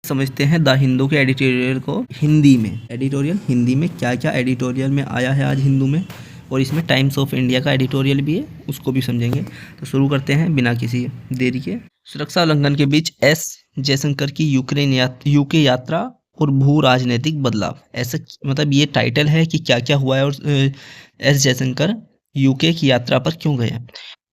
समझते हैं द हिंदू के एडिटोरियल को हिंदी में। एडिटोरियल हिंदी में क्या क्या एडिटोरियल में आया है आज हिंदू में, और इसमें टाइम्स ऑफ इंडिया का एडिटोरियल भी है, उसको भी समझेंगे। तो शुरू करते हैं बिना किसी देरी के। सुरक्षा उल्लंघन के बीच एस जयशंकर की यूके यात्रा और भू राजनीतिक बदलाव। ऐसा मतलब ये टाइटल है कि क्या क्या हुआ है और एस जयशंकर यूके की यात्रा पर क्यों गए।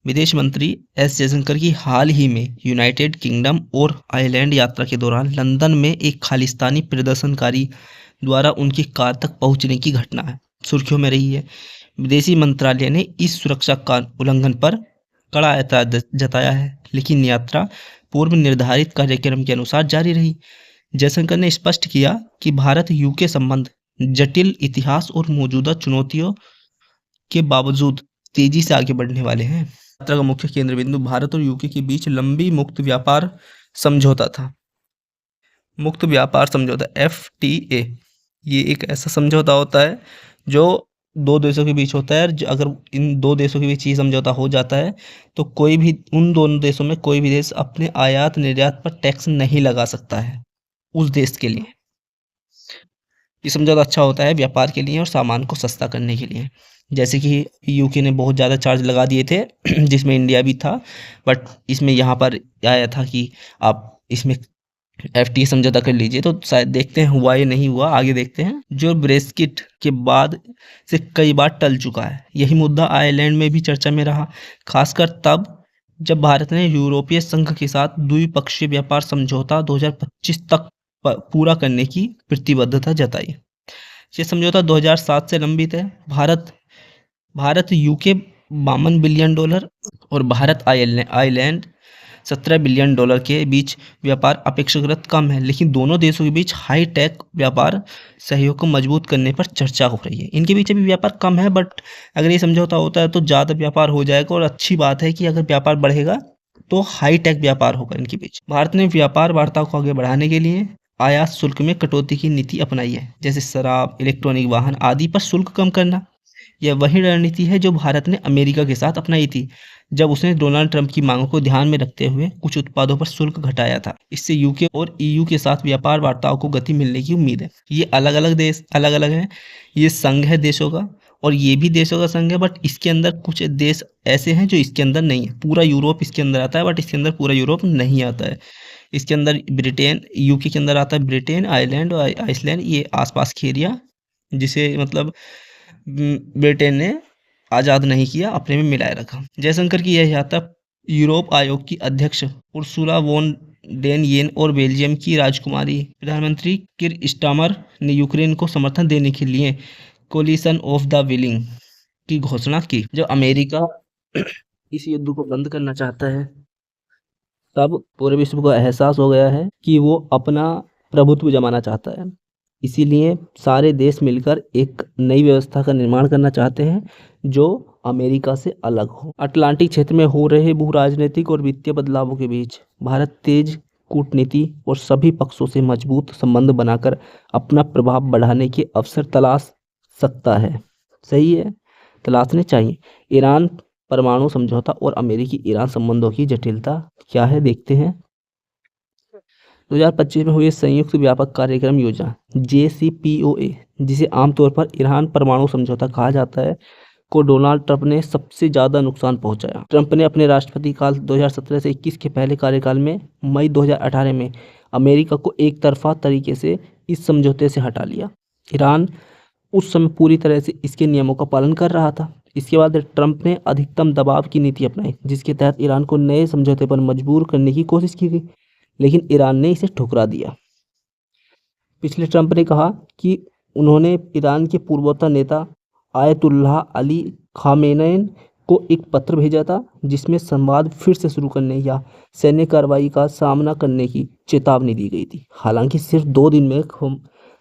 विदेश मंत्री एस जयशंकर की हाल ही में यूनाइटेड किंगडम और आयरलैंड यात्रा के दौरान लंदन में एक खालिस्तानी प्रदर्शनकारी द्वारा उनकी कार तक पहुंचने की घटना है सुर्खियों में रही है। विदेशी मंत्रालय ने इस सुरक्षा का उल्लंघन पर कड़ा एतराज जताया है, लेकिन यात्रा पूर्व निर्धारित कार्यक्रम के अनुसार जारी रही। जयशंकर ने स्पष्ट किया कि भारत यूके संबंध जटिल इतिहास और मौजूदा चुनौतियों के बावजूद तेजी से आगे बढ़ने वाले हैं। यात्रा का मुख्य केंद्र बिंदु भारत और यूके के बीच लंबी मुक्त व्यापार समझौता था। मुक्त व्यापार समझौता FTA ये एक ऐसा समझौता होता है जो दो देशों के बीच होता है। अगर इन दो देशों के बीच ये समझौता हो जाता है तो कोई भी उन दोनों देशों में कोई भी देश अपने आयात निर्यात पर टैक्स नहीं लगा सकता है उस देश के लिए। ये समझौता अच्छा होता है व्यापार के लिए और सामान को सस्ता करने के लिए। जैसे कि यूके ने बहुत ज़्यादा चार्ज लगा दिए थे जिसमें इंडिया भी था, बट इसमें यहाँ पर आया था कि आप इसमें FTA समझौता कर लीजिए। तो शायद देखते हैं हुआ या नहीं हुआ, आगे देखते हैं। जो ब्रेक्सिट के बाद से कई बार टल चुका है। यही मुद्दा आयरलैंड में भी चर्चा में रहा, खासकर तब जब भारत ने यूरोपीय संघ के साथ द्विपक्षीय व्यापार समझौता 2025 तक पूरा करने की प्रतिबद्धता जताई। ये समझौता 2007 से लंबित है। भारत यूके $52 बिलियन और भारत आयरलैंड $17 बिलियन के बीच व्यापार अपेक्षाकृत कम है, लेकिन दोनों देशों के बीच हाई टेक व्यापार सहयोग को मजबूत करने पर चर्चा हो रही है। इनके बीच अभी व्यापार कम है, बट अगर ये समझौता होता है तो ज़्यादा व्यापार हो जाएगा, और अच्छी बात है कि अगर व्यापार बढ़ेगा तो हाई टेक व्यापार होगा इनके बीच। भारत ने व्यापार वार्ता को आगे बढ़ाने के लिए आयात शुल्क में कटौती की नीति अपनाई है, जैसे शराब, इलेक्ट्रॉनिक वाहन आदि पर शुल्क कम करना। यह वही रणनीति है जो भारत ने अमेरिका के साथ अपनाई थी जब उसने डोनाल्ड ट्रंप की मांगों को ध्यान में रखते हुए कुछ उत्पादों पर शुल्क घटाया था। इससे यूके और EU के साथ व्यापार वार्ताओं को गति मिलने की उम्मीद है। ये अलग अलग देश अलग अलग हैं, ये संघ है देशों का, और ये भी देशों का संघ है, बट इसके अंदर कुछ देश ऐसे हैं जो इसके अंदर नहीं है। पूरा यूरोप इसके अंदर आता है, बट इसके अंदर पूरा यूरोप नहीं आता है। इसके अंदर ब्रिटेन, यूके के अंदर आता है ब्रिटेन, आयरलैंड और आइसलैंड, ये आसपास के एरिया, जिसे मतलब ब्रिटेन ने आज़ाद नहीं किया, अपने में मिलाए रखा। जयशंकर की यह यात्रा यूरोप आयोग की अध्यक्ष उर्सुला वोन डेन येन और बेल्जियम की राजकुमारी प्रधानमंत्री किर स्टामर ने यूक्रेन को समर्थन देने के लिए कोलिशन ऑफ द विलिंग की घोषणा की। जब अमेरिका इस युद्ध को बंद करना चाहता है तब पूरे विश्व को एहसास हो गया है कि वो अपना प्रभुत्व जमाना चाहता है। इसीलिए सारे देश मिलकर एक नई व्यवस्था का निर्माण करना चाहते हैं जो अमेरिका से अलग हो। अटलांटिक क्षेत्र में हो रहे भू राजनीतिक और वित्तीय बदलावों के बीच भारत तेज कूटनीति और सभी पक्षों से मजबूत संबंध बनाकर अपना प्रभाव बढ़ाने के अवसर तलाश सकता है। सही है, तलाशने चाहिए। ईरान परमाणु समझौता और अमेरिकी ईरान संबंधों की जटिलता क्या है, देखते हैं। 2025 में हुई संयुक्त व्यापक कार्यक्रम योजना JCPOA, जिसे आमतौर पर ईरान परमाणु समझौता कहा जाता है, को डोनाल्ड ट्रंप ने सबसे ज़्यादा नुकसान पहुंचाया। ट्रंप ने अपने राष्ट्रपति काल 2017 से 21 के पहले कार्यकाल में मई 2018 में अमेरिका को एक तरफा तरीके से इस समझौते से हटा लिया। ईरान उस समय पूरी तरह से इसके नियमों का पालन कर रहा था। इसके बाद ट्रंप ने अधिकतम दबाव की नीति अपनाई, जिसके तहत ईरान को नए समझौते पर मजबूर करने की कोशिश की गई, लेकिन ईरान ने इसे ठुकरा दिया। पिछले ट्रंप ने कहा कि उन्होंने ईरान के पूर्वोत्तर नेता आयतुल्लाह अली खामेनेई को एक पत्र भेजा था, जिसमें संवाद फिर से शुरू करने या सैन्य कार्रवाई का सामना करने की चेतावनी दी गई थी। हालांकि सिर्फ 2 दिन में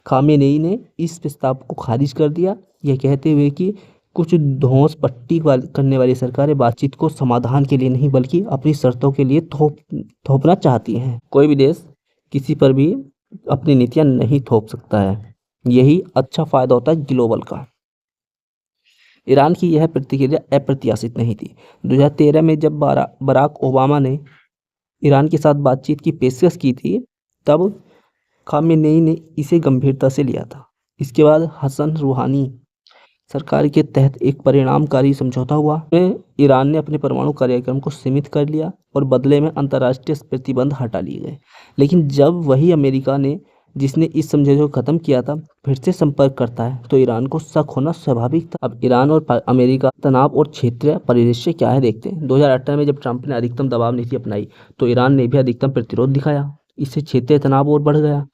खामेनेई ने इस प्रस्ताव को खारिज कर दिया, यह कहते हुए कि कुछ धौंस पट्टी करने वाली सरकारें बातचीत को समाधान के लिए नहीं बल्कि अपनी शर्तों के लिए थोपना चाहती हैं। कोई भी देश किसी पर भी अपनी नीतियां नहीं थोप सकता है, यही अच्छा फायदा होता है ग्लोबल का। ईरान की यह प्रतिक्रिया अप्रत्याशित नहीं थी। 2013 में जब बराक ओबामा ने ईरान के साथ बातचीत की पेशकश की थी, तब खामेनेई ने इसे गंभीरता से लिया था। इसके बाद हसन रूहानी सरकार के तहत एक परिणामकारी समझौता हुआ। में ईरान ने अपने परमाणु कार्यक्रम को सीमित कर लिया और बदले में अंतर्राष्ट्रीय प्रतिबंध हटा लिए गए। लेकिन जब वही अमेरिका ने, जिसने इस समझौते को खत्म किया था, फिर से संपर्क करता है तो ईरान को शक होना स्वाभाविक था। अब ईरान और अमेरिका तनाव और क्षेत्रीय परिदृश्य क्या है देखते हैं। 2018 में जब ट्रंप ने अधिकतम दबाव नीति अपनाई तो ईरान ने भी अधिकतम प्रतिरोध दिखाया। इससे क्षेत्रीय तनाव और बढ़ गया।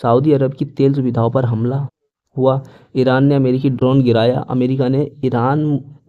सऊदी अरब की तेल सुविधाओं पर हमला हुआ। ईरान ने अमेरिकी ड्रोन गिराया। अमेरिका ने ईरान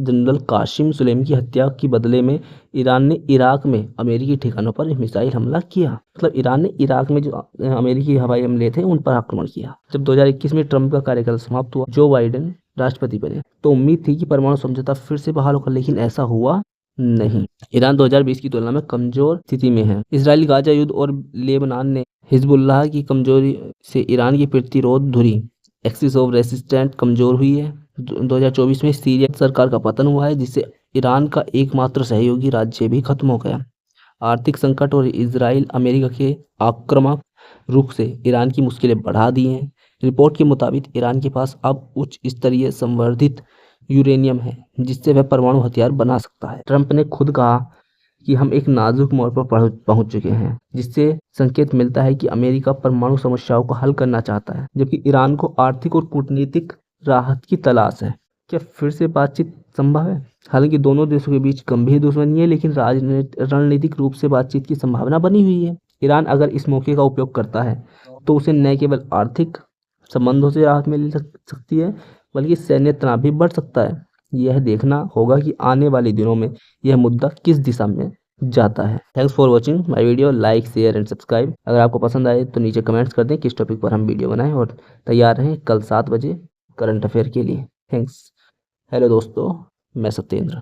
जनरल कासिम सुलेमानी की हत्या के बदले में ईरान ने इराक में अमेरिकी ठिकानों पर मिसाइल हमला किया। मतलब ईरान ने इराक में जो अमेरिकी हवाई हमले थे उन पर आक्रमण किया। जब 2021 में ट्रंप का कार्यकाल समाप्त हुआ, जो बाइडेन राष्ट्रपति बने, तो उम्मीद थी कि परमाणु समझौता फिर से बहाल होगा, लेकिन ऐसा हुआ नहीं। ईरान 2020 की तुलना में कमजोर स्थिति में है। इजराइल गाजा युद्ध और लेबनान ने हिजबुल्लाह की कमजोरी से ईरान की प्रतिरोध धुरी एक्सिस ऑफ रेसिस्टेंट कमजोर हुई है। 2024 में सीरिया सरकार का पतन हुआ है, जिससे ईरान का एकमात्र सहयोगी राज्य भी खत्म हो गया। आर्थिक संकट और इजराइल अमेरिका के आक्रामक रुख से ईरान की मुश्किलें बढ़ा दी हैं। रिपोर्ट के मुताबिक ईरान के पास अब उच्च स्तरीय संवर्धित यूरेनियम है, जिससे वह परमाणु हथियार बना सकता है। ट्रंप ने खुद कहा कि हम एक नाजुक मोड़ पर पहुंच चुके हैं, जिससे संकेत मिलता है कि अमेरिका परमाणु समस्याओं को हल करना चाहता है, जबकि ईरान को आर्थिक और कूटनीतिक राहत की तलाश है। क्या फिर से बातचीत संभव है? हालांकि दोनों देशों के बीच गंभीर दुश्मनी है, लेकिन रणनीतिक रूप से बातचीत की संभावना बनी हुई है। ईरान अगर इस मौके का उपयोग करता है तो उसे न केवल आर्थिक संबंधों से राहत मिल सकती है, बल्कि सैन्य तनाव भी बढ़ सकता है। यह देखना होगा कि आने वाले दिनों में यह मुद्दा किस दिशा में जाता है। Thanks for watching my video. Like, share and subscribe. अगर आपको पसंद आए तो नीचे कमेंट्स कर दें किस टॉपिक पर हम वीडियो बनाएं, और तैयार रहें कल 7 बजे करंट अफेयर के लिए। थैंक्स। हेलो दोस्तों, मैं सत्येंद्र।